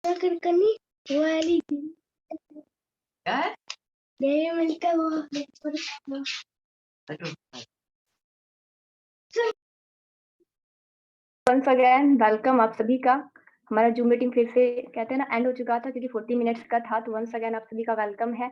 करनी वाली क्या है? डेरी मिल्क का वो वंस अगेन वेलकम आप सभी का। हमारा जूम मीटिंग फिर से कहते हैं ना एंड हो चुका था क्योंकि 40 मिनट्स का था, तो वंस अगेन आप सभी का वेलकम है।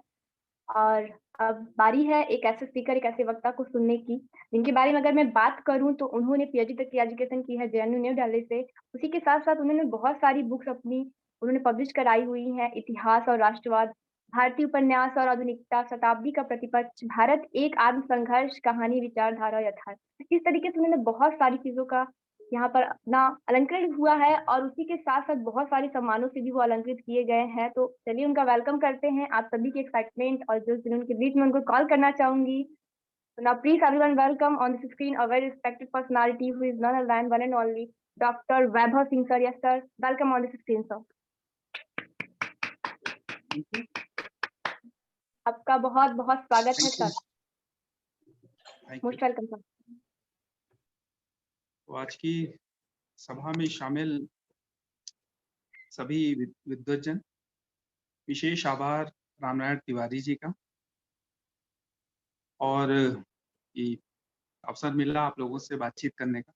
और अब बारी है एक ऐसे स्पीकर, एक ऐसे वक्ता को सुनने की जिनके बारे में अगर मैं बात करूं तो उन्होंने पीएचडी तक की एजुकेशन की है जेएनयू न्यू दिल्ली से। उसी के साथ साथ उन्होंने बहुत सारी बुक्स अपनी उन्होंने पब्लिश कराई हुई हैं। इतिहास और राष्ट्रवाद, भारतीय उपन्यास और आधुनिकता, शताब्दी का प्रतिपक्ष, भारत एक आत्म संघर्ष, कहानी, विचारधारा, यथार्थ, इस तरीके से उन्होंने बहुत सारी चीजों का यहाँ पर अपना अलंकृत हुआ है और उसी के साथ साथ बहुत सारे सम्मानों से भी वो अलंकृत किए गए हैं। तो चलिए उनका वेलकम करते हैं। आप सभी की एक्साइटमेंट और जो उनके बीच में उनको कॉल करना चाहूंगी। So now please everyone welcome on the screen a very respected personality who is none other than one and only Dr. Vaibhav Singh sir. Yes sir, welcome on the screen sir. आपका बहुत बहुत स्वागत है sir. Most welcome sir. तो आज की सभा में शामिल सभी विद्वज्जन, विशेष आभार रामनारायण तिवारी जी का, और ये अवसर मिला आप लोगों से बातचीत करने का।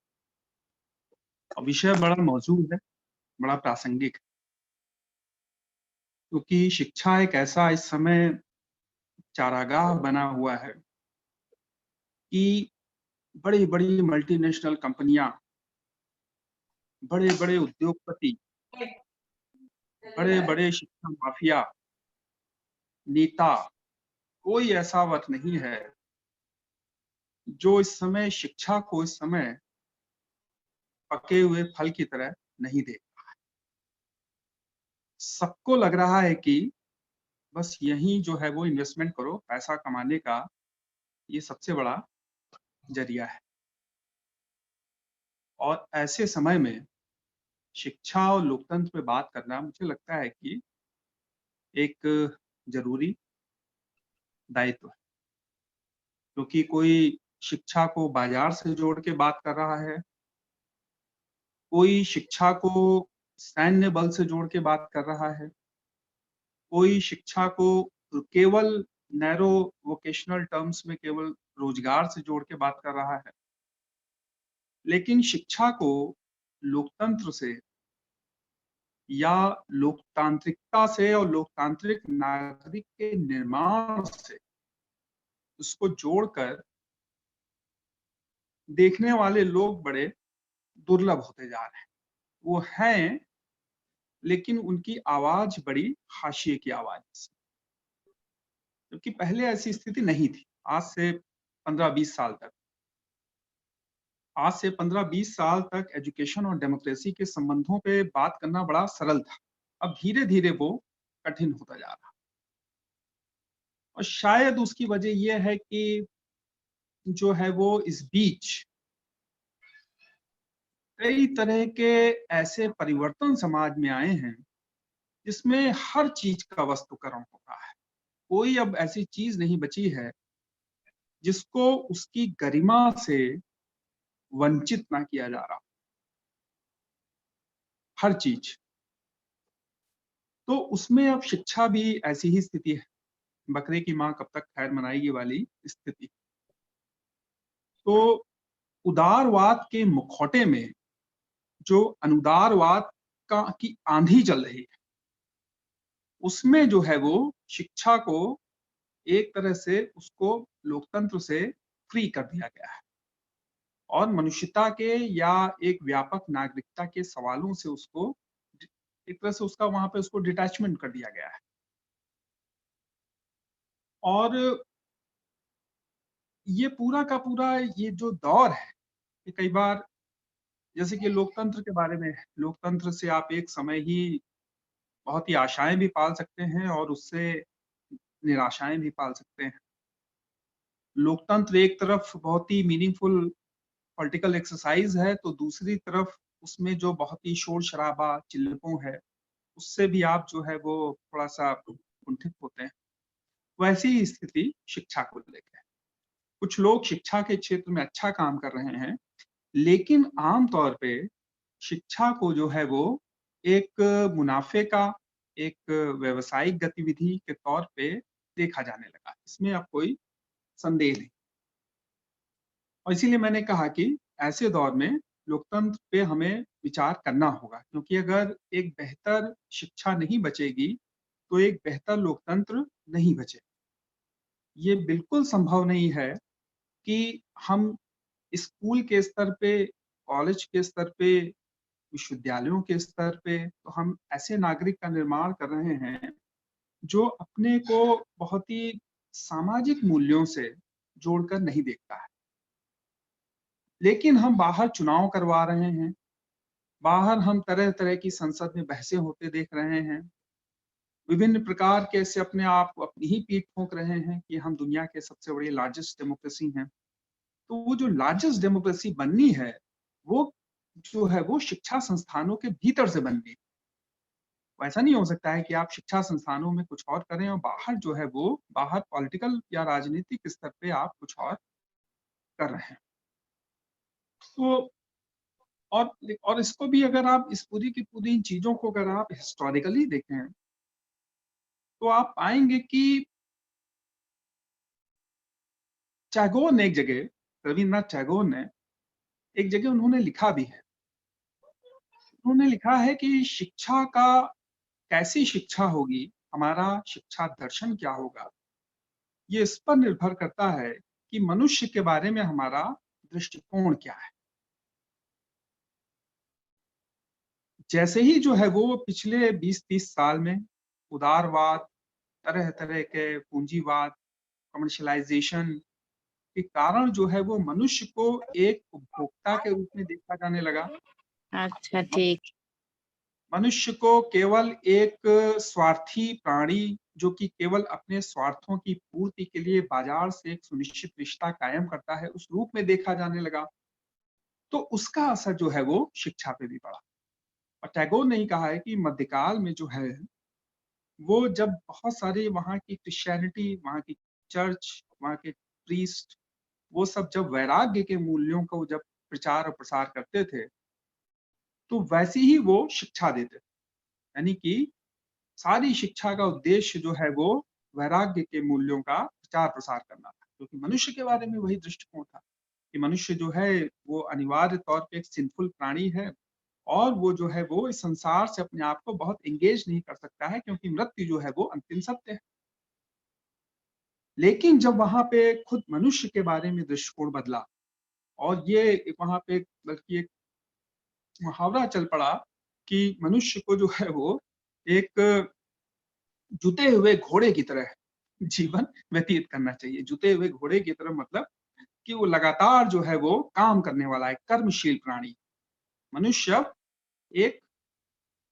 और विषय बड़ा मौजूद है, बड़ा प्रासंगिक है, क्योंकि शिक्षा एक ऐसा इस समय चारागाह बना हुआ है कि बड़ी बड़ी मल्टीनेशनल कंपनियां, बड़े बड़े उद्योगपति, बड़े बड़े शिक्षा माफिया, नेता, कोई ऐसा वर्ग नहीं है जो इस समय शिक्षा को इस समय पके हुए फल की तरह नहीं देख रहा है। सबको लग रहा है कि बस यही जो है वो इन्वेस्टमेंट करो, पैसा कमाने का ये सबसे बड़ा जरिया है। और ऐसे समय में शिक्षा और लोकतंत्र पे बात करना मुझे लगता है कि एक जरूरी दायित्व है, क्योंकि कोई शिक्षा को बाजार से जोड़ के बात कर रहा है, कोई शिक्षा को सैन्य बल से जोड़ के बात कर रहा है, कोई शिक्षा को केवल नैरो वोकेशनल टर्म्स में केवल रोजगार से जोड़ के बात कर रहा है। लेकिन शिक्षा को लोकतंत्र से या लोकतांत्रिकता से और लोकतांत्रिक नागरिक के निर्माण से उसको जोड़कर देखने वाले लोग बड़े दुर्लभ होते जा रहे हैं। वो हैं, लेकिन उनकी आवाज बड़ी हाशिए की आवाज है, क्योंकि पहले ऐसी स्थिति नहीं थी। आज से 15-20 साल तक, आज से 15-20 साल तक एजुकेशन और डेमोक्रेसी के संबंधों पे बात करना बड़ा सरल था। अब धीरे धीरे वो कठिन होता जा रहा, और शायद उसकी वजह यह है कि जो है वो इस बीच कई तरह के ऐसे परिवर्तन समाज में आए हैं जिसमें हर चीज का वस्तुकरण होता है। कोई अब ऐसी चीज नहीं बची है जिसको उसकी गरिमा से वंचित ना किया जा रहा, हर चीज। तो उसमें अब शिक्षा भी ऐसी ही स्थिति है, बकरे की मां कब तक खैर मनाएगी वाली स्थिति। तो उदारवाद के मुखौटे में जो अनुदारवाद का की आंधी चल रही है, उसमें जो है वो शिक्षा को एक तरह से उसको लोकतंत्र से फ्री कर दिया गया है, और मनुष्यता के या एक व्यापक नागरिकता के सवालों से उसको एक तरह से उसका वहां पे उसको डिटैचमेंट कर दिया गया है। और ये पूरा का पूरा ये जो दौर है, ये कई बार जैसे कि लोकतंत्र के बारे में, लोकतंत्र से आप एक समय ही बहुत ही आशाएं भी पाल सकते हैं और उससे निराशाएं भी पाल सकते हैं। लोकतंत्र एक तरफ बहुत ही मीनिंगफुल पॉलिटिकल एक्सरसाइज है, तो दूसरी तरफ उसमें जो बहुत ही शोर शराबा चिल्लपों है, उससे भी आप जो है वो थोड़ा सा कुंठित होते हैं। वैसी ही स्थिति शिक्षा को लेकर है। कुछ लोग शिक्षा के क्षेत्र में अच्छा काम कर रहे हैं, लेकिन आमतौर पे शिक्षा को जो है वो एक मुनाफे का, एक व्यावसायिक गतिविधि के तौर पे देखा जाने लगा। इसमें अब कोई संदेह नहीं। और इसीलिए मैंने कहा कि ऐसे दौर में लोकतंत्र पे हमें विचार करना होगा, क्योंकि अगर एक बेहतर शिक्षा नहीं बचेगी, तो एक बेहतर लोकतंत्र नहीं बचेगा। ये बिल्कुल संभव नहीं है कि हम स्कूल के स्तर पे, कॉलेज के स्तर पे, विश्वविद्यालयों के स्तर पे तो हम ऐसे नागरिक का निर्माण कर रहे हैं जो अपने को बहुत ही सामाजिक मूल्यों से जोड़कर नहीं देखता है। लेकिन हम बाहर चुनाव करवा रहे हैं, बाहर हम तरह-तरह की संसद में बहसें होते देख रहे हैं, विभिन्न प्रकार के ऐसे अपने आप को अपनी ही पीठ ठोक रहे हैं कि हम दुनिया के सबसे बड़ी लार्जेस्ट डेमोक्रेसी हैं। तो वो जो लार्जेस्ट डेमोक्रेसी बननी है, वो जो है वो शिक्षा संस्थानों के भीतर से बननी है। वो ऐसा नहीं हो सकता है कि आप शिक्षा संस्थानों में कुछ और करें और बाहर जो है वो बाहर पॉलिटिकल या राजनीतिक स्तर पे आप कुछ और कर रहे हैं। तो और इसको भी अगर आप इस पूरी की पूरी चीज़ों को अगर आप हिस्टोरिकली देखें, तो आप पाएँगे कि टैगोर ने एक जगह, रवीन्द्रनाथ टैगोर ने एक जगह उन्होंने लिखा भी है। उन्होंने लिखा है कि शिक्षा का कैसी शिक्षा होगी, हमारा शिक्षा दर्शन क्या होगा, ये इस पर निर्भर करता है कि मनुष्य के बारे में हमारा दृष्टिकोण क्या है। जैसे ही जो है वो पिछले 20-30 साल में उदारवाद, तरह-तरह के पूंजीवाद, कमर्शियलाइज़ेशन के कारण जो है वो मनुष्य को एक उपभोक्ता के रूप में देखा जाने लगा। अच्छा, ठीक। मनुष्य को केवल एक स्वार्थी प्राणी जो कि केवल अपने स्वार्थों की पूर्ति के लिए बाजार से एक सुनिश्चित रिश्ता कायम करता है, उस रूप में देखा जाने लगा। तो उसका असर जो है वो शिक्षा पे भी पड़ा। और टैगोर ने ही कहा है कि मध्यकाल में जो है, वो जब बहुत सारे वहाँ की क्रिश्चियनिटी, वहाँ की चर्च, वहाँ के प्रीस्ट, वो सब जब वैराग्य के मूल्यों को जब प्रचार और प्रसार करते थे, तो वैसी ही वो शिक्षा देते थे। यानी कि सारी शिक्षा का उद्देश्य जो है वो वैराग्य के मूल्यों का प्रचार-प्रसार करना था, क्योंकि मनुष्य के बारे में वही दृष्टिकोण था कि मनुष्य जो है वो अनिवार्य तौर पे एक सिंफुल प्राणी है और वो जो है वो इस संसार से अपने आप को बहुत एंगेज नहीं कर सकता है, क्योंकि मृत्यु जो है वो अंतिम सत्य है। लेकिन जब वहाँ पे खुद मनुष्य के बारे में दृष्टिकोण बदला और ये एक वहाँ पे बल्कि एक मुहावरा चल पड़ा कि मनुष्य को जो है वो एक जुते हुए घोड़े की तरह जीवन व्यतीत करना चाहिए। जुते हुए घोड़े की तरह मतलब कि वो लगातार जो है वो काम करने वाला है, कर्मशील प्राणी। मनुष्य एक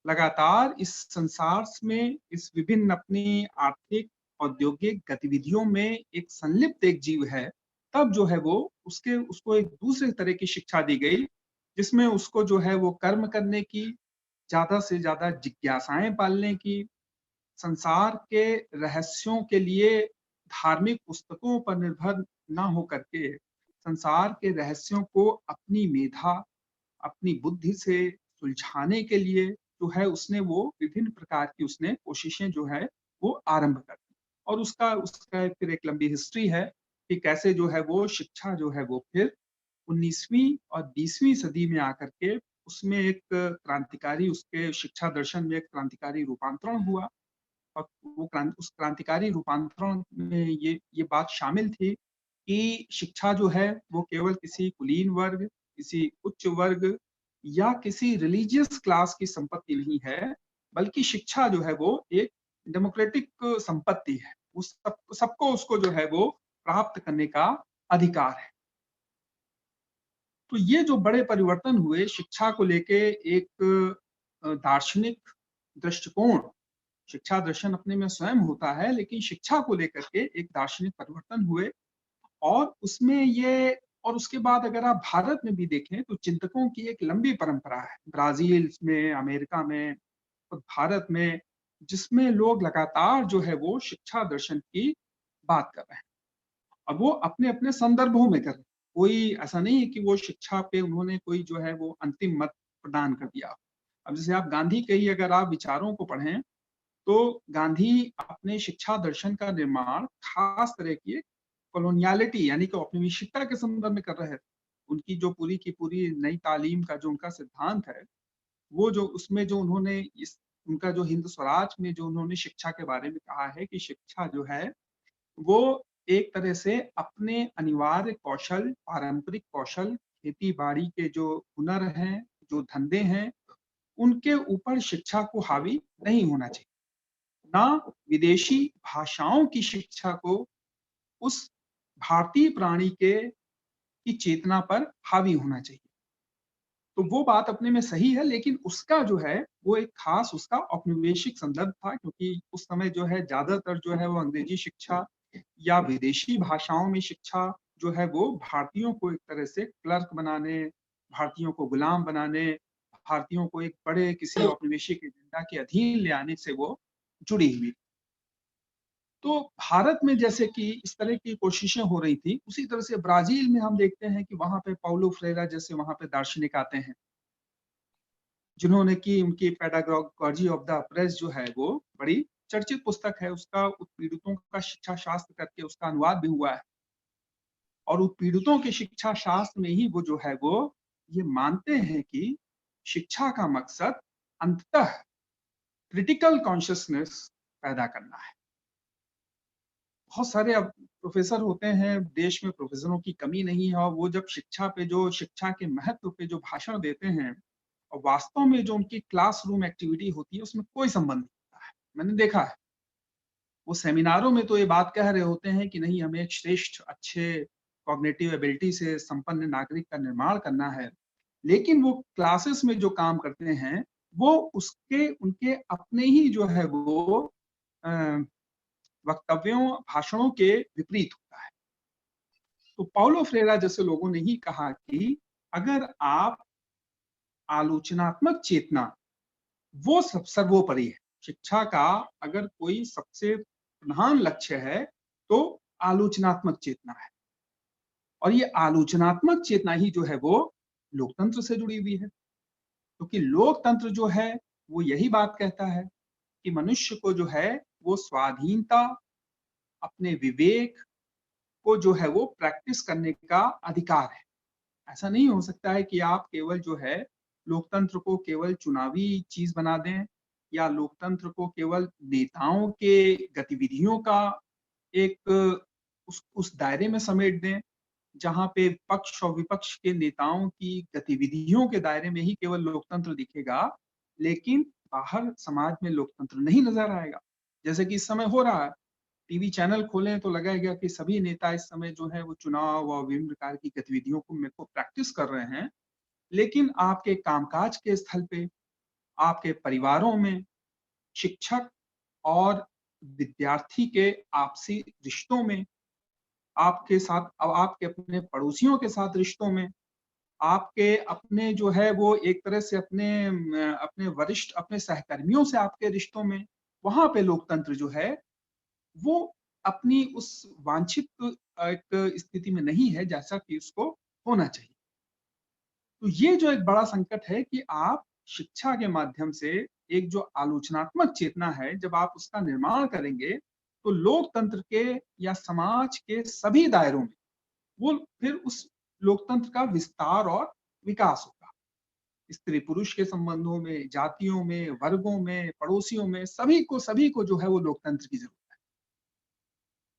लगातार इस संसार में इस विभिन्न अपनी आर्थिक, औद्योगिक गतिविधियों में एक संलिप्त एक जीव है, तब जो है वो उसको एक दूसरे तरह की शिक्षा दी गई, जिसमें उसको जो है वो कर्म करने की, ज़्यादा से ज़्यादा जिज्ञासाएँ पालने की, संसार के रहस्यों के लिए धार्मिक पुस्तकों पर निर्भर ना हो करके संसार के रहस्यों को अपनी मेधा, अपनी बुद्धि से सुलझाने के लिए जो है उसने वो विभिन्न प्रकार की उसने कोशिशें जो है वो आरंभ कर दी। और उसका उसका फिर एक लंबी हिस्ट्री है कि कैसे जो है वो शिक्षा जो है वो फिर 19वीं और 20वीं सदी में आकर के उसमें एक क्रांतिकारी उसके शिक्षा दर्शन में एक क्रांतिकारी रूपांतरण हुआ। और वो उस क्रांतिकारी रूपांतरण में ये बात शामिल थी कि शिक्षा जो है वो केवल किसी कुलीन वर्ग, किसी उच्च वर्ग या किसी रिलीजियस क्लास की संपत्ति नहीं है, बल्कि शिक्षा जो है वो एक डेमोक्रेटिक संपत्ति है। वो सबको उसको जो है वो प्राप्त करने का अधिकार है। तो ये जो बड़े परिवर्तन हुए शिक्षा को लेके एक दार्शनिक दृष्टिकोण, शिक्षा दर्शन अपने में स्वयं होता है, लेकिन शिक्षा को लेकर के एक दार्शनिक परिवर्तन हुए और उसमें ये और उसके बाद अगर आप भारत में भी देखें तो चिंतकों की एक लंबी परंपरा है। ब्राज़ील में, अमेरिका में और भारत में, जिसमें लोग लगातार जो है वो शिक्षा दर्शन की बात कर रहे हैं। अब वो अपने-अपने संदर्भों में कर रहे हैं। कोई ऐसा नहीं है कि वो शिक्षा पे उन्होंने कोई जो है वो अंतिम मत प्रदान कर दिया। अब जैसे आप गांधी के ही अगर आप विचारों को पढ़ें तो गांधी अपने शिक्षा दर्शन का निर्माण खास तरह की कॉलोनियलिटी यानी कि औपनिवेशिकता के संदर्भ में कर रहे थे। उनकी जो पूरी की पूरी नई तालीम का जो उनका सिद्धांत है, वो जो उसमें जो उन्होंने इस उनका जो हिंद स्वराज में जो उन्होंने शिक्षा के बारे में कहा है कि शिक्षा जो है वो एक तरह से अपने अनिवार्य कौशल, पारंपरिक कौशल, खेती-बाड़ी के जो हुनर हैं, जो धंधे हैं, उनके ऊपर शिक्षा को हावी नहीं होना चाहिए। ना विदेशी भाषाओं की शिक्षा को उस भारतीय प्राणी के की चेतना पर हावी होना चाहिए। तो वो बात अपने में सही है, लेकिन उसका जो है वो एक खास उसका औपनिवेशिक संदर्भ था, क्योंकि उस समय जो है ज़्यादातर जो है वो अंग्रेजी शिक्षा या विदेशी भाषाओं में शिक्षा जो है वो भारतीयों को एक तरह से क्लर्क बनाने, भारतीयों को गुलाम बनाने, भारतीयों को एक बड़े किसी औपनिवेशिक एजेंडा के अधीन ले आने से वो जुड़ी हुई। तो भारत में जैसे कि इस तरह की कोशिशें हो रही थी, उसी तरह से ब्राज़ील में हम देखते हैं कि वहाँ पे पाउलो फ्रेरा जैसे वहाँ पे दार्शनिक आते हैं, जिन्होंने की उनकी पेडागॉजी ऑफ द ऑप्रेस्ड जो है वो बड़ी चर्चित पुस्तक है, उसका उत्पीड़ितों का शिक्षा शास्त्र करके उसका अनुवाद भी हुआ है। और उत्पीड़ितों के शिक्षा शास्त्र में ही वो जो है वो ये मानते हैं कि शिक्षा का मकसद अंततः क्रिटिकल कॉन्शियसनेस पैदा करना है। बहुत सारे अब प्रोफेसर होते हैं, देश में प्रोफेसरों की कमी नहीं है, और वो जब शिक्षा के महत्व पे जो भाषण देते हैं और वास्तव में जो उनकी क्लासरूम एक्टिविटी होती है उसमें कोई संबंध नहीं होता है। मैंने देखा है, वो सेमिनारों में तो ये बात कह रहे होते हैं कि नहीं, हमें एक श्रेष्ठ अच्छे कॉग्निटिव एबिलिटी से संपन्न नागरिक का निर्माण करना है, लेकिन वो क्लासेस में जो काम करते हैं वो उसके उनके अपने ही जो है वो अ, वक्तव्यों, भाषणों के विपरीत होता है। तो पाउलो फ्रेरा जैसे लोगों ने ही कहा कि अगर आप आलोचनात्मक चेतना, वो सब सर्वोपरि है। शिक्षा का अगर कोई सबसे प्रधान लक्ष्य है तो आलोचनात्मक चेतना है, और ये आलोचनात्मक चेतना ही जो है वो लोकतंत्र से जुड़ी हुई है, क्योंकि लोकतंत्र जो है वो यही बात कहता है कि मनुष्य को जो है वो स्वाधीनता, अपने विवेक को जो है वो प्रैक्टिस करने का अधिकार है। ऐसा नहीं हो सकता है कि आप केवल जो है लोकतंत्र को केवल चुनावी चीज बना दें, या लोकतंत्र को केवल नेताओं के गतिविधियों का एक उस दायरे में समेट दें, जहां पे पक्ष और विपक्ष के नेताओं की गतिविधियों के दायरे में ही केवल लोकतंत्र दिखेगा, लेकिन बाहर समाज में लोकतंत्र नहीं नजर आएगा। जैसे कि इस समय हो रहा है, टीवी चैनल खोलें तो लगाएगा कि सभी नेता इस समय जो है वो चुनाव और विभिन्न प्रकार की गतिविधियों को मेरे को प्रैक्टिस कर रहे हैं, लेकिन आपके कामकाज के स्थल पे, आपके परिवारों में, शिक्षक और विद्यार्थी के आपसी रिश्तों में, आपके साथ अब आपके अपने पड़ोसियों के साथ रिश्तों में, आपके अपने जो है वो एक तरह से अपने वरिष्ठ अपने सहकर्मियों से आपके रिश्तों में, वहां पे लोकतंत्र जो है वो अपनी उस वांछित एक स्थिति में नहीं है जैसा कि उसको होना चाहिए। तो ये जो एक बड़ा संकट है कि आप शिक्षा के माध्यम से एक जो आलोचनात्मक चेतना है, जब आप उसका निर्माण करेंगे तो लोकतंत्र के या समाज के सभी दायरों में वो फिर उस लोकतंत्र का विस्तार और विकास होगा। स्त्री पुरुष के संबंधों में, जातियों में, वर्गों में, पड़ोसियों में, सभी को जो है वो लोकतंत्र की जरूरत है।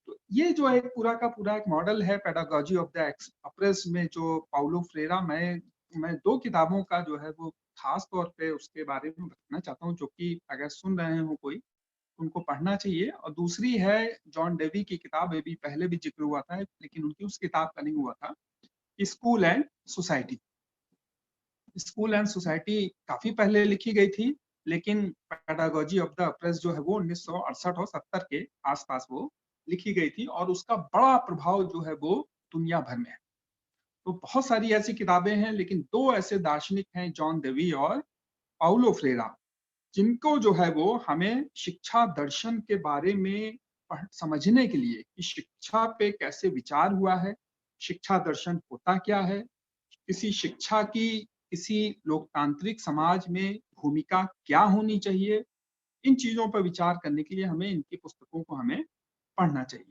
तो ये जो एक पूरा का पूरा एक मॉडल है पेडागॉजी ऑफ द ऑप्रेस्ड में, जो पाउलो फ्रेरा, मैं 2 किताबों का जो है वो खास तौर पे उसके बारे में बताना चाहता हूँ, जो कि अगर सुन रहे हो कोई, उनको पढ़ना चाहिए। और दूसरी है जॉन डेवी की किताब, अभी पहले भी ज़िक्र हुआ था, लेकिन उनकी उस किताब का नहीं हुआ था, school and society. School and society काफ़ी पहले लिखी गई थी, लेकिन पेडागॉजी ऑफ द ऑप्रेस्ड जो है वो 1968 और 70 के आस-पास वो लिखी गई थी, और उसका बड़ा प्रभाव जो है वो दुनिया भर में है। तो बहुत सारी ऐसी किताबें हैं, लेकिन 2 ऐसे दार्शनिक हैं, जॉन डेवी और पाउलो फ्रेरा, जिनको जो है वो हमें शिक्षा दर्शन के बारे में समझने के लिए कि शिक्षा पे कैसे विचार हुआ है, शिक्षा दर्शन होता क्या है, किसी शिक्षा की किसी लोकतांत्रिक समाज में भूमिका क्या होनी चाहिए, इन चीजों पर विचार करने के लिए हमें इनकी पुस्तकों को हमें पढ़ना चाहिए।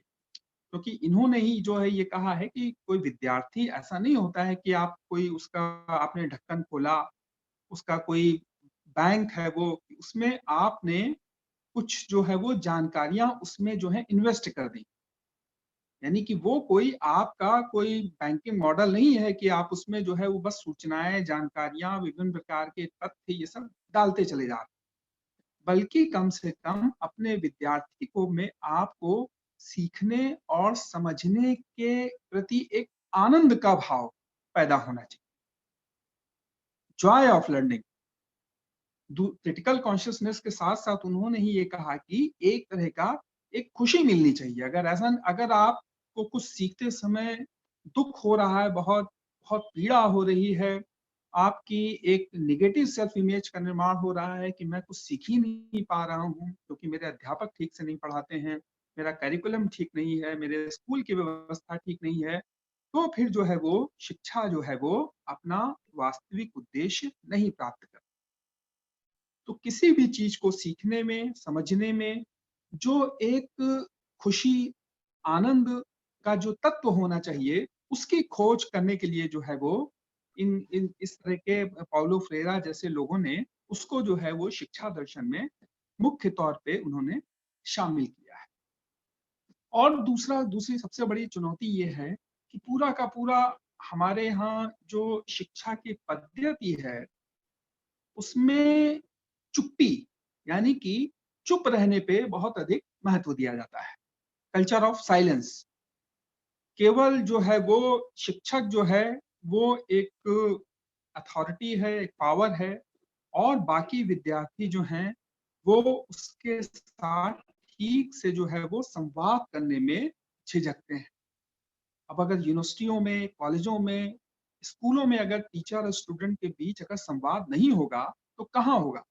क्योंकि इन्होंने ही जो है ये कहा है कि कोई विद्यार्थी ऐसा नहीं होता है कि आप कोई उसका आपने ढक्कन खोला, उसका कोई बैंक है वो, उसमें आपने कुछ जो है वो जानकारियां उसमें जो है इन्वेस्ट कर दी। यानी कि वो कोई आपका कोई बैंकिंग मॉडल नहीं है कि आप उसमें जो है वो बस सूचनाएं, जानकारियां, विभिन्न प्रकार के तथ्य ये सब डालते चले जा रहे हैं। बल्कि कम से कम अपने विद्यार्थी को में आपको सीखने और समझने के प्रति एक आनंद का भाव पैदा होना चाहिए, Joy of learning. Critical consciousness के साथ साथ उन्होंने ही ये कहा कि एक तरह का एक खुशी मिलनी चाहिए। अगर आपको कुछ सीखते समय दुख हो रहा है, बहुत बहुत पीड़ा हो रही है, आपकी एक नेगेटिव सेल्फ इमेज का निर्माण हो रहा है कि मैं कुछ सीख ही नहीं पा रहा हूँ क्योंकि मेरे अध्यापक ठीक से नहीं पढ़ाते हैं, मेरा करिकुलम ठीक नहीं है, मेरे स्कूल की व्यवस्था ठीक नहीं है, तो फिर जो है वो शिक्षा जो है वो अपना वास्तविक उद्देश्य नहीं प्राप्त कर। तो किसी भी चीज को सीखने में, समझने में जो एक खुशी, आनंद का जो तत्व होना चाहिए, उसकी खोज करने के लिए जो है वो इन इन इस तरह के पाउलो फ्रेरा जैसे लोगों ने उसको जो है वो शिक्षा दर्शन में मुख्य तौर पे उन्होंने शामिल किया है। और दूसरी सबसे बड़ी चुनौती ये है कि पूरा का पूरा हमारे यहाँ जो शिक्षा की पद्धति है, उसमें चुप्पी, यानी कि चुप रहने पे बहुत अधिक महत्व दिया जाता है। Culture of silence. केवल जो है वो शिक्षक जो है वो एक अथॉरिटी है, एक पावर है, और बाकी विद्यार्थी जो हैं वो उसके साथ ठीक से जो है वो संवाद करने में झिझकते हैं। अब अगर यूनिवर्सिटियों में, कॉलेजों में, स्कूलों में अगर टीचर और स्टूडेंट के बीच अगर संवाद नहीं होगा तो कहाँ होगा?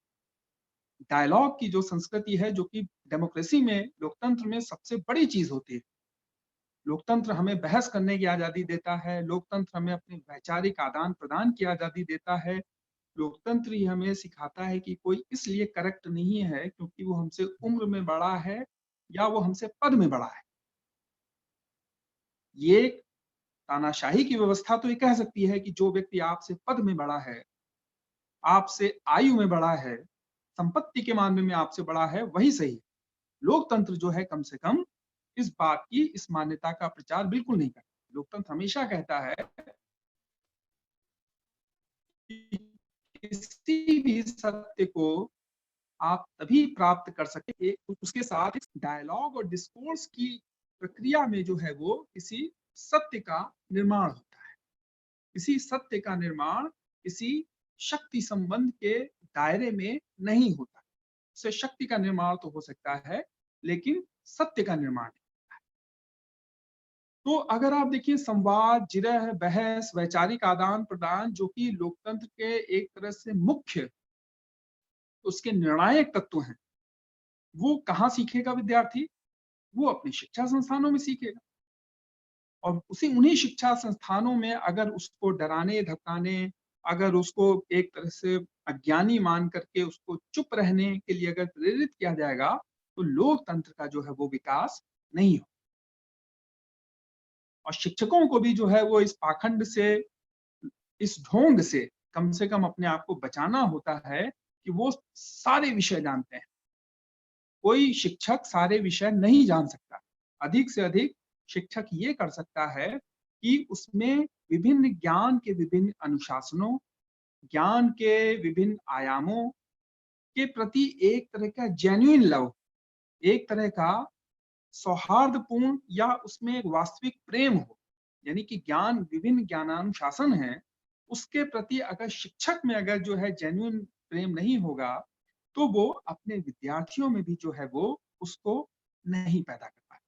डायलॉग की जो संस्कृति है, जो कि डेमोक्रेसी में, लोकतंत्र में सबसे बड़ी चीज होती है। लोकतंत्र हमें बहस करने की आजादी देता है, लोकतंत्र हमें अपने वैचारिक आदान प्रदान की आजादी देता है, लोकतंत्र ही हमें सिखाता है कि कोई इसलिए करेक्ट नहीं है क्योंकि वो हमसे उम्र में बड़ा है या वो हमसे पद में बड़ा है। ये तानाशाही की व्यवस्था तो ये कह सकती है कि जो व्यक्ति आपसे पद में बड़ा है, आपसे आयु में बड़ा है, संपत्ति के मामले में आपसे बड़ा है, वही सही है। लोकतंत्र जो है कम से कम इस बात की, इस मान्यता का प्रचार बिल्कुल नहीं करता। लोकतंत्र हमेशा कहता है कि किसी भी सत्य को आप तभी प्राप्त कर सके, उसके साथ डायलॉग और डिस्कोर्स की प्रक्रिया में जो है वो किसी सत्य का निर्माण होता है। किसी सत्य का निर्माण किसी शक्ति संबंध के दायरे में नहीं होता। उससे शक्ति का निर्माण तो हो सकता है लेकिन सत्य का निर्माण नहीं। तो अगर आप देखिए संवाद, जिरह, बहस, वैचारिक आदान प्रदान जो कि लोकतंत्र के एक तरह से मुख्य, उसके निर्णायक तत्व हैं, वो कहाँ सीखेगा विद्यार्थी? वो अपने शिक्षा संस्थानों में सीखेगा। और उन्हीं शिक्षा संस्थानों में अगर उसको डराने धमकाने, अगर उसको एक तरह से अज्ञानी मान करके उसको चुप रहने के लिए अगर प्रेरित किया जाएगा तो लोकतंत्र का जो है वो विकास नहीं हो। और शिक्षकों को भी जो है वो इस पाखंड से, इस ढोंग से कम अपने आप को बचाना होता है कि वो सारे विषय जानते हैं। कोई शिक्षक सारे विषय नहीं जान सकता। अधिक से अधिक शिक्षक ये कर सकता है कि उसमें विभिन्न ज्ञान के विभिन्न अनुशासनों, ज्ञान के विभिन्न आयामों के प्रति एक तरह का जेन्युइन लव, एक तरह का सौहार्दपूर्ण या उसमें एक वास्तविक प्रेम हो। यानी कि ज्ञान, विभिन्न ज्ञानानुशासन है, उसके प्रति अगर शिक्षक में अगर जो है जेन्युइन प्रेम नहीं होगा तो वो अपने विद्यार्थियों में भी जो है वो उसको नहीं पैदा कर पाए।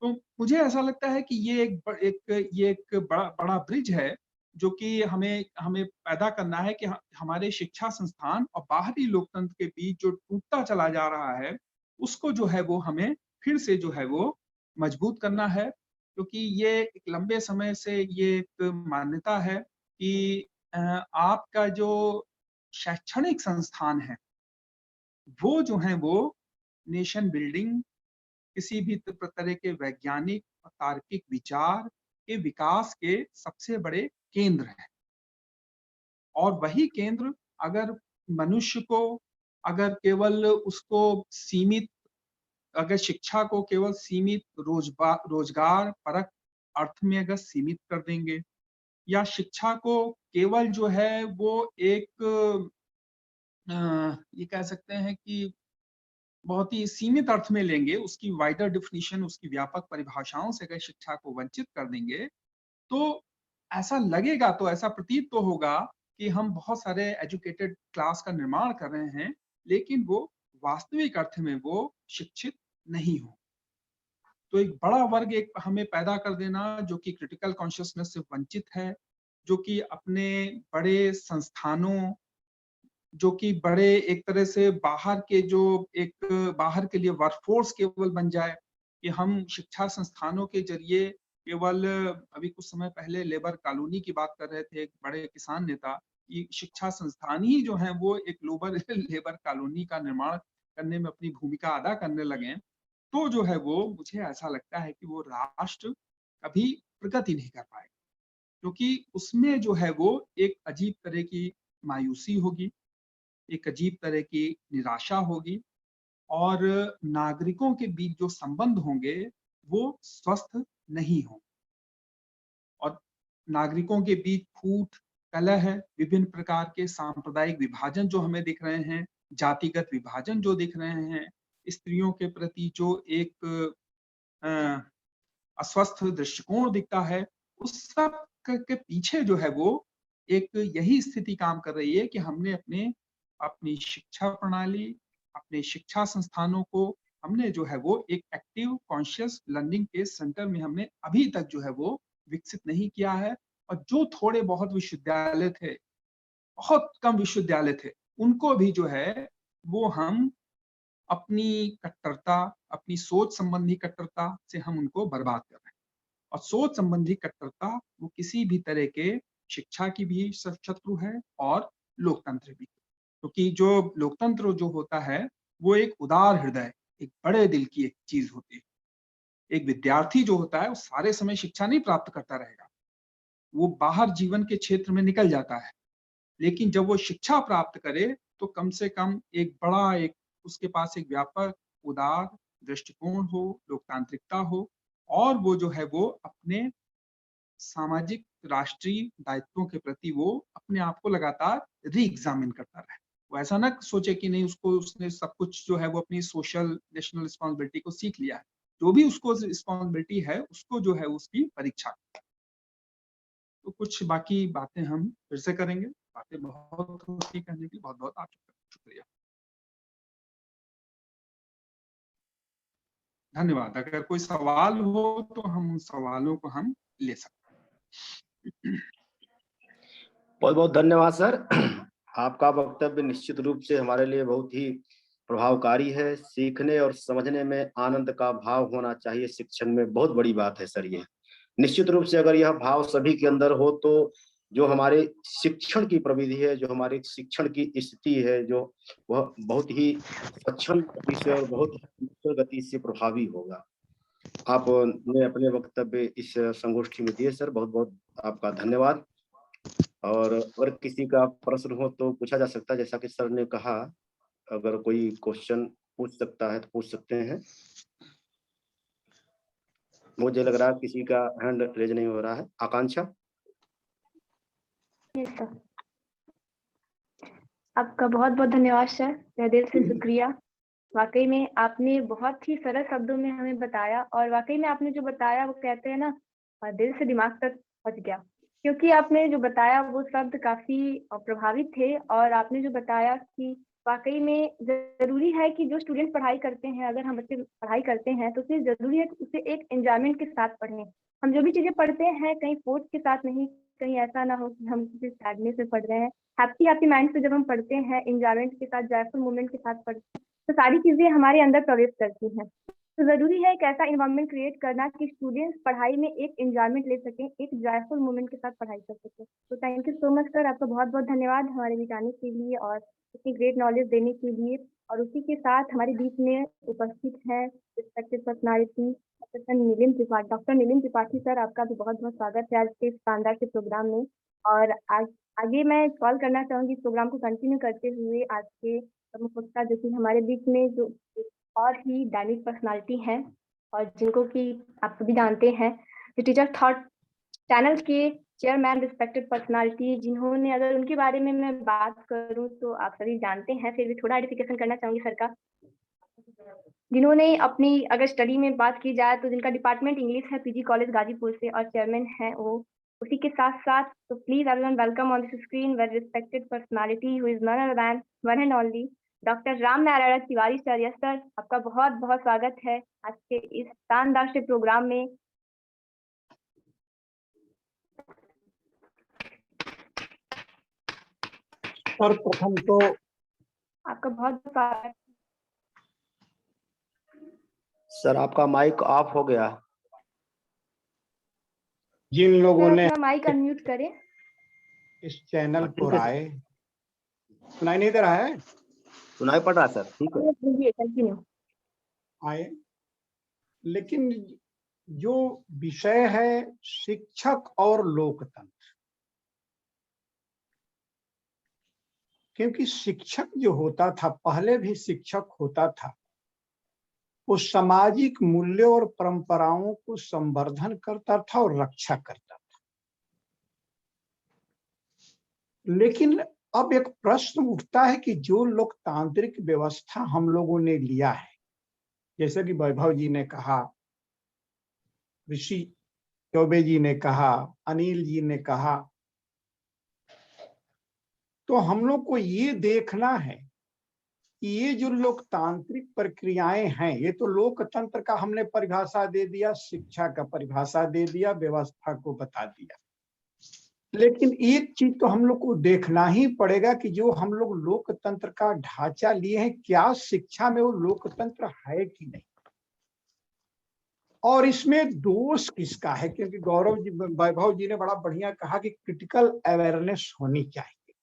तो मुझे ऐसा लगता है कि ये एक बड़ा ब्रिज है जो कि हमें हमें पैदा करना है कि हमारे शिक्षा संस्थान और बाहरी लोकतंत्र के बीच जो टूटता चला जा रहा है उसको जो है वो हमें फिर से जो है वो मजबूत करना है। क्योंकि ये एक लंबे समय से ये एक मान्यता है कि आपका जो शैक्षणिक संस्थान हैं वो जो हैं वो नेशन बिल्डिंग, किसी भी तरह के वैज्ञानिक और तार्किक विचार के विकास के सबसे बड़े केंद्र हैं। और वही केंद्र अगर मनुष्य को अगर केवल उसको सीमित, अगर शिक्षा को केवल सीमित रोजगार परक अर्थ में अगर सीमित कर देंगे, या शिक्षा को केवल जो है वो एक ये कह सकते हैं कि बहुत ही सीमित अर्थ में लेंगे, उसकी वाइडर डिफिनीशन, उसकी व्यापक परिभाषाओं से अगर शिक्षा को वंचित कर देंगे, तो ऐसा लगेगा, तो ऐसा प्रतीत तो होगा कि हम बहुत सारे एजुकेटेड क्लास का निर्माण कर रहे हैं, लेकिन वो वास्तविक अर्थ में वो शिक्षित नहीं हो। तो एक बड़ा वर्ग एक हमें पैदा कर देना जो कि क्रिटिकल कॉन्शियसनेस से वंचित है, जो कि अपने बड़े संस्थानों, जो कि बड़े एक तरह से बाहर के जो एक बाहर के लिए वर्कफोर्स केवल बन जाए, कि हम शिक्षा संस्थानों के जरिए केवल, अभी कुछ समय पहले लेबर कॉलोनी की बात कर रहे थे एक बड़े किसान नेता, कि शिक्षा संस्थान ही जो है वो एक ग्लोबल लेबर कॉलोनी का निर्माण करने में अपनी भूमिका अदा करने लगे, तो जो है वो मुझे ऐसा लगता है कि वो राष्ट्र कभी प्रगति नहीं कर पाएगा, क्योंकि उसमें जो है वो एक अजीब तरह की मायूसी होगी, एक अजीब तरह की निराशा होगी, और नागरिकों के बीच जो संबंध होंगे वो स्वस्थ नहीं होंगे, और नागरिकों के बीच फूट, कलह, विभिन्न प्रकार के सांप्रदायिक विभाजन जो हमें दिख रहे हैं, जातिगत विभाजन जो दिख रहे हैं, स्त्रियों के प्रति जो एक अस्वस्थ दृष्टिकोण दिखता है, उस सब के पीछे जो है वो एक यही स्थिति काम कर रही है कि हमने अपनी शिक्षा प्रणाली, अपने शिक्षा संस्थानों को हमने जो है वो एक एक्टिव कॉन्शियस लर्निंग के सेंटर में हमने अभी तक जो है वो विकसित नहीं किया है। और जो थोड़े बहुत विश्वविद्यालय थे, बहुत कम विश्वविद्यालय थे, उनको भी जो है वो हम अपनी कट्टरता, अपनी सोच संबंधी कट्टरता से हम उनको बर्बाद कर रहे हैं। और सोच संबंधी कट्टरता वो किसी भी तरह के शिक्षा की भी शत्रु है और लोकतंत्र भी, क्योंकि जो लोकतंत्र जो होता है वो एक उदार हृदय, एक बड़े दिल की एक चीज होती है। एक विद्यार्थी जो होता है वो सारे समय शिक्षा नहीं प्राप्त करता रहेगा, वो बाहर जीवन के क्षेत्र में निकल जाता है, लेकिन जब वो शिक्षा प्राप्त करे तो कम से कम एक बड़ा एक उसके पास एक व्यापक उदार दृष्टिकोण हो, लोकतांत्रिकता हो, और वो जो है वो अपने सामाजिक राष्ट्रीय दायित्वों के प्रति वो अपने आप को लगातार री एग्जामिन करता रहे। वो ऐसा ना सोचे कि नहीं उसने सब कुछ जो है वो अपनी सोशल नेशनल रिस्पॉन्सिबिलिटी को सीख लिया है, जो भी उसको रिस्पॉन्सिबिलिटी है उसको जो है उसकी परीक्षा। तो कुछ बाकी बातें हम फिर से करेंगे, बातें बहुत होती करने की, बहुत बहुत आपका शुक्रिया, धन्यवाद। अगर कोई सवाल हो तो हम उन सवालों को हम ले सकते हैं। बहुत बहुत धन्यवाद सर। आपका वक्तव्य निश्चित रूप से हमारे लिए बहुत ही प्रभावकारी है। सीखने और समझने में आनंद का भाव होना चाहिए, शिक्षण में बहुत बड़ी बात है सर। ये निश्चित रूप से अगर यह भाव सभी के अंदर हो तो जो हमारे शिक्षण की प्रविधि है, जो हमारी शिक्षण की स्थिति है, जो वह बहुत ही स्वच्छंद गति से और बहुत गति से प्रभावी होगा। आपने अपने वक्तव्य इस संगोष्ठी में दिए सर, बहुत बहुत आपका धन्यवाद। और अगर किसी का प्रश्न हो तो पूछा जा सकता है, जैसा कि सर ने कहा, अगर कोई क्वेश्चन पूछ सकता है तो पूछ सकते हैं। मुझे लग रहा है किसी का हैंड रेज नहीं हो रहा है। आकांक्षा। यस सर, आपका बहुत बहुत धन्यवाद सर, तहे दिल से शुक्रिया। वाकई में आपने बहुत ही सरल शब्दों में हमें बताया, और वाकई में आपने जो बताया वो कहते हैं ना, दिल से दिमाग तक पहुंच गया, क्योंकि आपने जो बताया वो शब्द काफी प्रभावित थे। और आपने जो बताया कि वाकई में जरूरी है कि जो स्टूडेंट पढ़ाई करते हैं, अगर हम बच्चे पढ़ाई करते हैं तो उसे जरूरी है कि उसे एक एंजॉयमेंट के साथ पढ़ें। हम जो भी चीजें पढ़ते हैं कहीं फोर्स के साथ नहीं, कहीं ऐसा ना हो कि हम किसी सैडनेस से पढ़ रहे हैं। हैप्पी माइंड से जब हम पढ़ते हैं, एंजॉयमेंट के साथ, जॉयफुल मोमेंट के साथ पढ़ते हैं, तो सारी चीजें हमारे अंदर प्रवेश करती हैं। तो जरूरी है एक ऐसा इन्वायरमेंट क्रिएट करना कि स्टूडेंट्स पढ़ाई में एक एंजॉयमेंट ले सकें, एक जॉयफुल मोमेंट के साथ पढ़ाई कर सकें। तो thank you so much sir, आपका बहुत बहुत धन्यवाद हमारे बीच आने के लिए और इतनी ग्रेट नॉलेज देने के लिए। और उसी के साथ हमारे बीच में उपस्थित है respected personality doctor Nilim Tripathi sir, आपका भी बहुत बहुत स्वागत है आज के इस शानदार के प्रोग्राम में। और आगे मैं कॉल करना चाहूंगी इस प्रोग्राम को कंटिन्यू करते हुए आज के प्रमुख वक्ता जो कि हमारे बीच में जो और ही डायनेमिक पर्सनालिटी हैं और जिनको कि आप सभी जानते हैं, जो टीचर थॉट चैनल के चेयरमैन रिस्पेक्टेड पर्सनालिटी, जिन्होंने, अगर उनके बारे में मैं बात करूं तो आप सभी जानते हैं, फिर भी थोड़ा आइडेंटिफिकेशन करना चाहूंगी सर का। जिन्होंने अपनी, अगर स्टडी में बात की जाए तो जिनका डिपार्टमेंट इंग्लिश है पीजी कॉलेज गाजीपुर से और चेयरमैन है वो। उसी के साथ साथ तो please everyone welcome on this screen very respected personality who is none other than one and only doctor Ram Narayan Tiwari sir. Yes sir, आपका बहुत बहुत स्वागत है आज के इस शानदार से प्रोग्राम में। सर प्रथम तो आपका बहुत स्वागत। सर आपका माइक ऑफ हो गया। जिन लोगों ने अपना माइक अनम्यूट करें। इस चैनल पर आए, सुनाई नहीं दे रहा है? सुनाई पड़ रहा है सर, ठीक है। कंटिन्यू। आए, लेकिन जो विषय है शिक्षक और लोकतंत्र, क्योंकि शिक्षक जो होता था, पहले भी शिक्षक होता था, वो सामाजिक मूल्यों और परंपराओं को संवर्धन करता था और रक्षा करता था। लेकिन अब एक प्रश्न उठता है कि जो लोकतांत्रिक व्यवस्था हम लोगों ने लिया है, जैसे कि वैभव जी ने कहा, ऋषि चौबे जी ने कहा, अनिल जी ने कहा, तो हम लोग को ये देखना है कि ये जो लोकतांत्रिक प्रक्रियाएं हैं, ये तो लोकतंत्र का हमने परिभाषा दे दिया, शिक्षा का परिभाषा दे दिया, व्यवस्था को बता दिया। लेकिन एक चीज तो हम लोग को देखना ही पड़ेगा कि जो हम लोग लोकतंत्र का ढांचा लिए हैं, क्या शिक्षा में वो लोकतंत्र है कि नहीं, और इसमें दोष किसका है। क्योंकि गौरव जी, वैभव जी ने बड़ा बढ़िया कहा कि क्रिटिकल अवेयरनेस होनी चाहिए,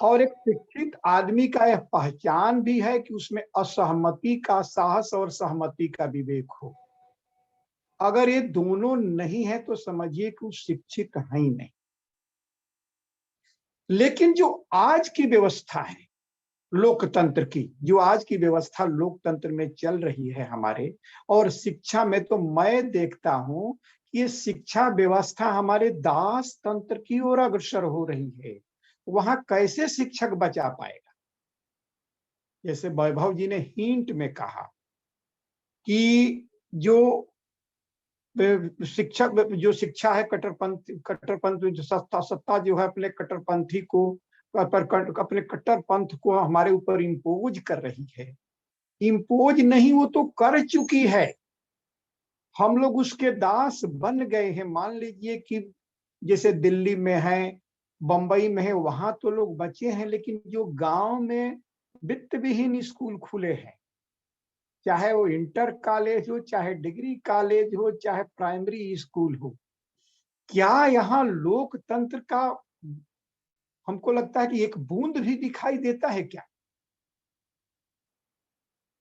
और एक शिक्षित आदमी का यह पहचान भी है कि उसमें असहमति का साहस और सहमति का विवेक हो। अगर ये दोनों नहीं है तो समझिए कि वो शिक्षित है ही नहीं। लेकिन जो आज की व्यवस्था है लोकतंत्र की, जो आज की व्यवस्था लोकतंत्र में चल रही है हमारे, और शिक्षा में तो मैं देखता हूं कि ये शिक्षा व्यवस्था हमारे दास तंत्र की ओर अग्रसर हो रही है। वहां कैसे शिक्षक बचा पाएगा। जैसे वैभव जी ने हिंट में कहा कि जो शिक्षक, जो शिक्षा है कट्टरपंथ जो सत्ता जो है अपने कट्टरपंथी को, अपने कट्टरपंथ को हमारे ऊपर इम्पोज कर रही है। इम्पोज नहीं, वो तो कर चुकी है, हम लोग उसके दास बन गए हैं। मान लीजिए कि जैसे दिल्ली में है, बंबई में है, वहां तो लोग बचे हैं, लेकिन जो गांव में वित्त विहीन स्कूल खुले हैं, चाहे वो इंटर कॉलेज हो, चाहे डिग्री कॉलेज हो, चाहे प्राइमरी स्कूल हो, क्या यहाँ लोकतंत्र का हमको लगता है कि एक बूंद भी दिखाई देता है क्या?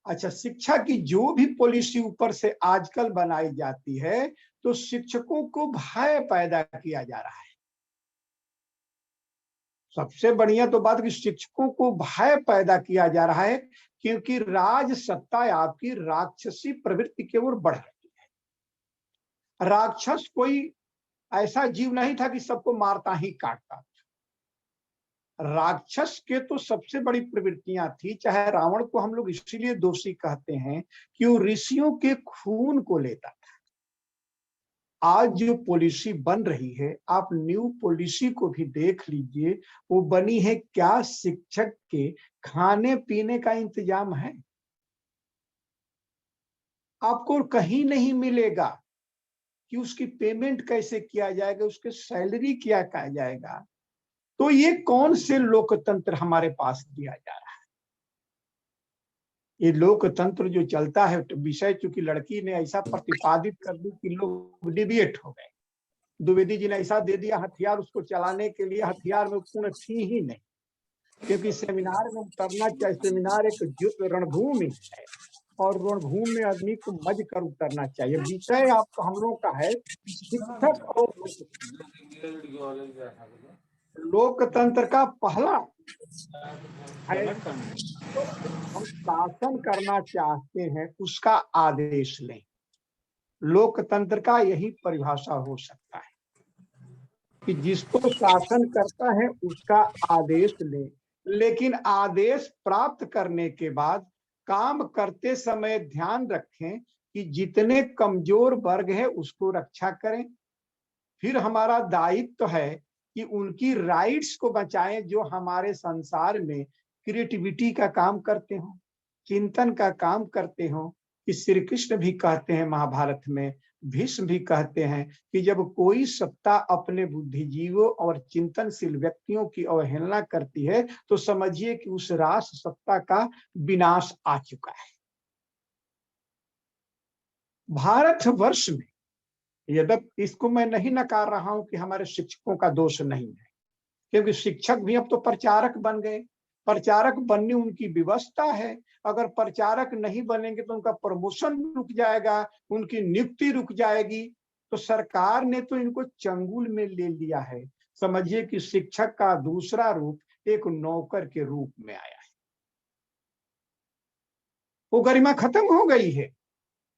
अच्छा, शिक्षा की जो भी पॉलिसी ऊपर से आजकल बनाई जाती है तो शिक्षकों को भय पैदा किया जा रहा है। सबसे बढ़िया तो बात कि शिक्षकों को भय पैदा किया जा रहा है, क्योंकि राज सत्ता आपकी राक्षसी प्रवृत्ति की ओर बढ़ रही है। राक्षस कोई ऐसा जीव नहीं था कि सबको मारता ही काटता था। राक्षस के तो सबसे बड़ी प्रवृत्तियां थी, चाहे रावण को हम लोग इसीलिए दोषी कहते हैं कि वो ऋषियों के खून को लेता था। आज जो पॉलिसी बन रही है, आप न्यू पॉलिसी को भी देख लीजिए, वो बनी है क्या शिक्षक के खाने पीने का इंतजाम है। आपको कहीं नहीं मिलेगा कि उसकी पेमेंट कैसे किया जाएगा, उसके सैलरी क्या कहा जाएगा। तो ये कौन से लोकतंत्र हमारे पास दिया जा रहा है। ये लोकतंत्र जो चलता है, विषय चूंकि लड़की ने ऐसा प्रतिपादित कर दी कि लोग डिविएट हो गए। द्विवेदी जी ने ऐसा दे दिया हथियार, उसको चलाने के लिए हथियार में पूर्ण थी ही नहीं, क्योंकि सेमिनार में उतरना चाहिए। सेमिनार एक युद्ध रणभूमि है और रणभूमि में आदमी को मज कर उतरना चाहिए। विषय आपको हम लोगों का है शिक्षक और लोकतंत्र का पहला है, हम शासन करना चाहते हैं उसका आदेश लें। लोकतंत्र का यही परिभाषा हो सकता है कि जिसको शासन करता है उसका आदेश लें, लेकिन आदेश प्राप्त करने के बाद काम करते समय ध्यान रखें कि जितने कमजोर वर्ग है उसको रक्षा करें। फिर हमारा दायित्व है कि उनकी राइट्स को बचाएं जो हमारे संसार में क्रिएटिविटी का काम करते हो, चिंतन का काम करते हो। कि श्री कृष्ण भी कहते हैं महाभारत में, भीष्म भी कहते हैं कि जब कोई सत्ता अपने बुद्धिजीवों और चिंतनशील व्यक्तियों की अवहेलना करती है तो समझिए कि उस राष्ट्र सत्ता का विनाश आ चुका है। भारतवर्ष में, यद्यपि इसको मैं नहीं नकार रहा हूं कि हमारे शिक्षकों का दोष नहीं है, क्योंकि शिक्षक भी अब तो प्रचारक बन गए। प्रचारक बनने उनकी व्यवस्था है, अगर प्रचारक नहीं बनेंगे तो उनका प्रमोशन रुक जाएगा, उनकी नियुक्ति रुक जाएगी। तो सरकार ने तो इनको चंगुल में ले लिया है। समझिए कि शिक्षक का दूसरा रूप एक नौकर के रूप में आया है। वो गरिमा खत्म हो गई है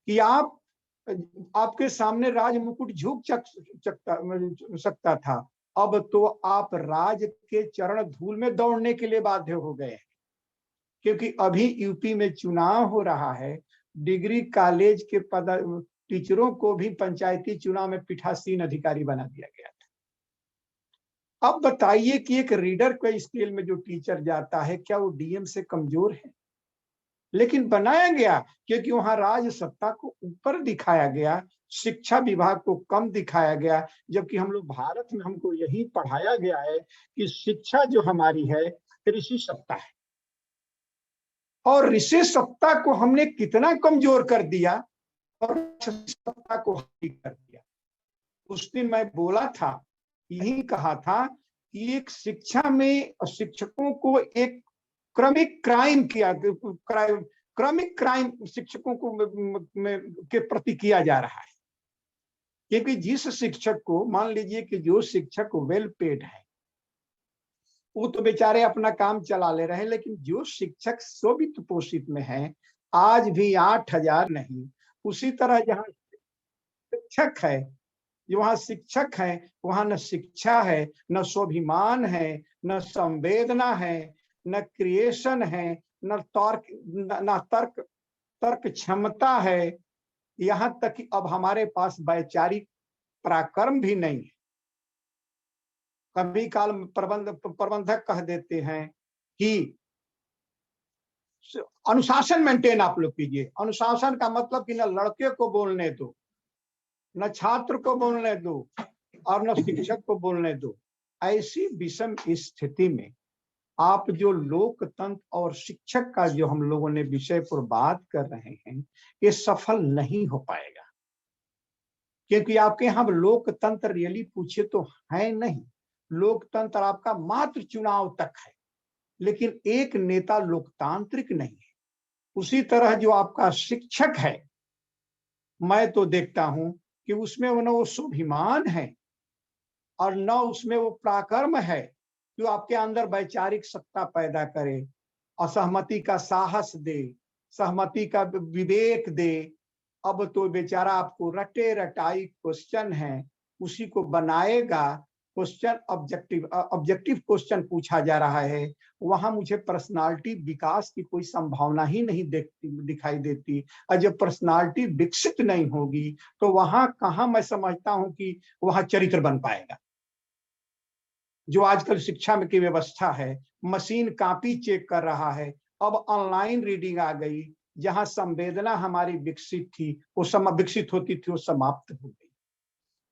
कि आपके सामने राज मुकुट झुक सकता था, अब तो आप राज के चरण धूल में दौड़ने के लिए बाध्य हो गए हैं। क्योंकि अभी यूपी में चुनाव हो रहा है, डिग्री कॉलेज के टीचरों को भी पंचायती चुनाव में पीठासीन अधिकारी बना दिया गया था। अब बताइए कि एक रीडर के स्केल में जो टीचर जाता है क्या वो डीएम से कमजोर है? लेकिन बनाया गया क्योंकि वहां राज सत्ता को ऊपर दिखाया गया, शिक्षा विभाग को कम दिखाया गया। जबकि हम लोग भारत में, हमको यही पढ़ाया गया है कि शिक्षा जो हमारी है ऋषि सत्ता है, और ऋषि सत्ता को हमने कितना कमजोर कर दिया और सत्ता को हावी कर दिया। उस दिन मैं बोला था, यही कहा था कि एक शिक्षा में शिक्षकों को एक क्रमिक क्राइम शिक्षकों को के प्रति किया जा रहा है। क्योंकि जिस शिक्षक को, मान लीजिए कि जो शिक्षक वेल पेड है वो तो बेचारे अपना काम चला ले रहे हैं, लेकिन जो शिक्षक शोभित पोषित में है आज भी 8,000 नहीं। उसी तरह जहाँ शिक्षक है, वहां शिक्षक है वहां न शिक्षा है, न स्वाभिमान है, न संवेदना है, न क्रिएशन है, न तर्क क्षमता है। यहां तक कि अब हमारे पास वैचारिक पराक्रम भी नहीं है। कभी काल प्रबंधक कह देते हैं कि अनुशासन मेंटेन आप लोग कीजिए। अनुशासन का मतलब कि न लड़के को बोलने दो, न छात्र को बोलने दो और न शिक्षक को बोलने दो। ऐसी विषम स्थिति में आप जो लोकतंत्र और शिक्षक का जो हम लोगों ने विषय पर बात कर रहे हैं, ये सफल नहीं हो पाएगा। क्योंकि आपके यहाँ लोकतंत्र रियली पूछे तो है नहीं। लोकतंत्र आपका मात्र चुनाव तक है, लेकिन एक नेता लोकतांत्रिक नहीं है। उसी तरह जो आपका शिक्षक है, मैं तो देखता हूं कि उसमें न वो स्वाभिमान है और न उसमें वो पराक्रम है जो आपके अंदर वैचारिक सत्ता पैदा करे, असहमति का साहस दे, सहमति का विवेक दे। अब तो बेचारा आपको रटे रटाई क्वेश्चन है, उसी को बनाएगा। क्वेश्चन ऑब्जेक्टिव क्वेश्चन पूछा जा रहा है, वहां मुझे पर्सनालिटी विकास की कोई संभावना ही नहीं दिखाई देती। और जब पर्सनालिटी विकसित नहीं होगी तो वहां कहाँ मैं समझता हूं कि वहां चरित्र बन पाएगा। जो आजकल शिक्षा में की व्यवस्था है, मशीन कॉपी चेक कर रहा है, अब ऑनलाइन रीडिंग आ गई। जहां संवेदना हमारी विकसित थी, वो विकसित होती थी, वो समाप्त हो गई।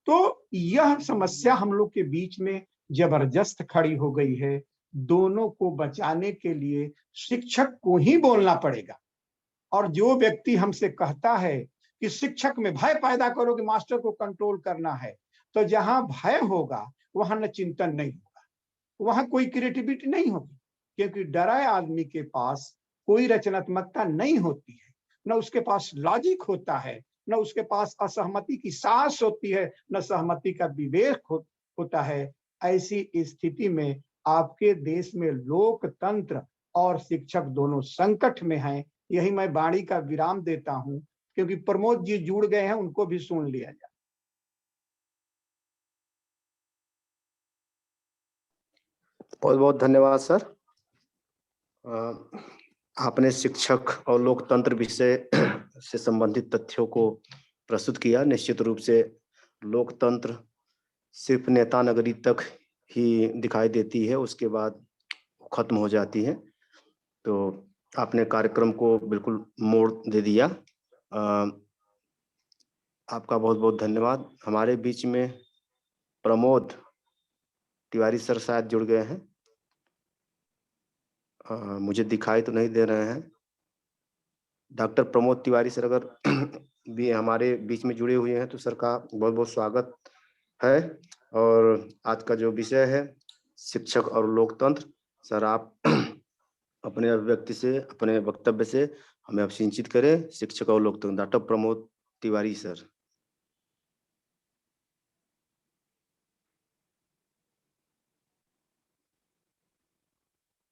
तो यह समस्या हम लोग के बीच में जबरदस्त खड़ी हो गई है। दोनों को बचाने के लिए शिक्षक को ही बोलना पड़ेगा। और जो व्यक्ति हमसे कहता है कि शिक्षक में भय पैदा करो कि मास्टर को कंट्रोल करना है, तो जहां भय होगा वहां न चिंतन नहीं होगा, वहां कोई क्रिएटिविटी नहीं होगी, क्योंकि डराए आदमी के पास कोई रचनात्मकता नहीं होती है, न उसके पास लॉजिक होता है, न उसके पास असहमति की सांस होती है, न सहमति का विवेक होता है। ऐसी स्थिति में आपके देश में लोकतंत्र और शिक्षक दोनों संकट में हैं। यही मैं वाणी का विराम देता हूं, क्योंकि प्रमोद जी जुड़ गए हैं, उनको भी सुन लिया जाए। बहुत बहुत धन्यवाद सर। आपने शिक्षक और लोकतंत्र विषय से संबंधित तथ्यों को प्रस्तुत किया। निश्चित रूप से लोकतंत्र सिर्फ नेता नगरी तक ही दिखाई देती है, उसके बाद खत्म हो जाती है। तो आपने कार्यक्रम को बिल्कुल मोड़ दे दिया। आपका बहुत बहुत धन्यवाद। हमारे बीच में प्रमोद तिवारी सर शायद जुड़ गए हैं। मुझे दिखाई तो नहीं दे रहे हैं। डॉक्टर प्रमोद तिवारी सर अगर भी हमारे बीच में जुड़े हुए हैं तो सर का बहुत बहुत स्वागत है। और आज का जो विषय है शिक्षक और लोकतंत्र, सर आप अपने अभिव्यक्ति से, अपने वक्तव्य से हमें अभिसिंचित करें। शिक्षक और लोकतंत्र, डॉक्टर प्रमोद तिवारी सर।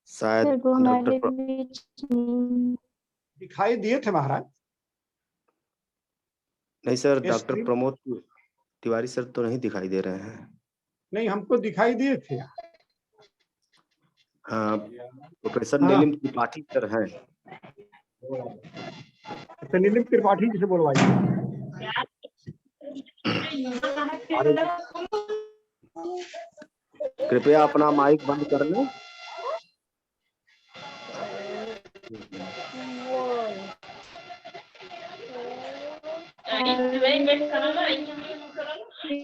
शायद डॉक्टर दिखाई दिए थे महाराज? नहीं sir, doctor Pramod Tiwari sir तो नहीं दिखाई दे रहे हैं। नहीं, हमको दिखाई दिए थे। प्रोफेसर नीलिम त्रिपाठी सर हैं। तो नीलिम त्रिपाठी जी से बोलवाइए। कृपया अपना माइक बंद कर लें।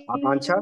आकांक्षा